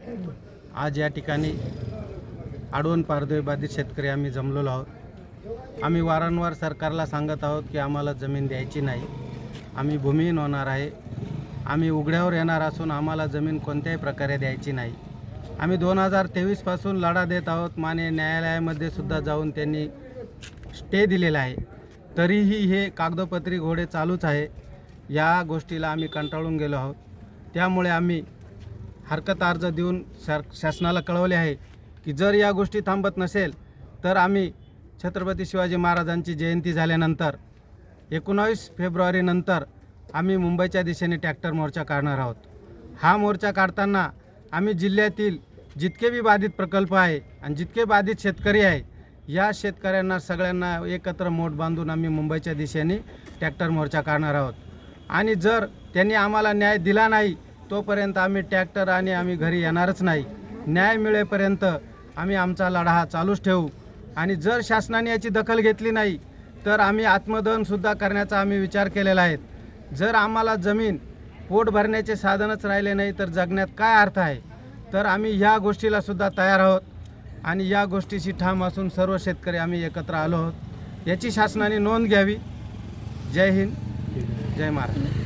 आज या ठिकाणी आडवण पारधोई बाधित शेतकरी आम्ही जमलेलो आहोत। आम्ही वारंवार सरकारला सांगत आहोत की आम्हाला जमीन द्यायची नाही, आम्ही भूमिहीन होणार आहे, आम्ही उघड्यावर येणार असून आम्हाला जमीन कोणत्याही प्रकारे द्यायची नाही। आम्ही 2023 पासून लढा देत आहोत। माननीय न्यायालयामध्ये सुद्धा जाऊन त्यांनी स्टे दिलेला आहे, तरीही हे कागदोपत्री घोडे चालूच आहे। या गोष्टीला आम्ही कंटाळून गेलो आहोत। त्यामुळे आम्ही हरकत अर्ज देऊन शासनाला कळवले आहे की जर या गोष्टी थांबत नसेल तर आम्ही छत्रपती शिवाजी महाराजांची जयंती झाल्यानंतर 19 फेब्रुवारी नंतर आम्ही मुंबईच्या दिशेने ट्रॅक्टर मोर्चा काढणार आहोत। हा मोर्चा काढताना आम्ही जिल्ह्यातील जितके बी बाधित प्रकल्प आहे आणि जितके बाधित शेतकरी आहे या शेतकऱ्यांना सगळ्यांना एकत्र मोठ बांधून आम्ही मुंबईच्या दिशेने ट्रॅक्टर मोर्चा काढणार आहोत। आणि जर त्यांनी आम्हाला न्याय दिला नाही तोपर्यंत आम्ही ट्रॅक्टर आणि आम्ही घरी येणारच नाही। न्याय मिळेपर्यंत आम्ही आमचा लढा हा चालूच ठेवू। आणि जर शासनाने याची दखल घेतली नाही तर आम्ही आत्मदहनसुद्धा करण्याचा आम्ही विचार केलेला आहे। जर आम्हाला जमीन पोट भरण्याचे साधनच राहिले नाही तर जगण्यात काय अर्थ आहे। तर आम्ही ह्या गोष्टीला सुद्धा तयार आहोत आणि या गोष्टीशी ठाम असून सर्व शेतकरी आम्ही एकत्र आलो आहोत। याची शासनाने नोंद घ्यावी। जय हिंद, जय महाराष्ट्र।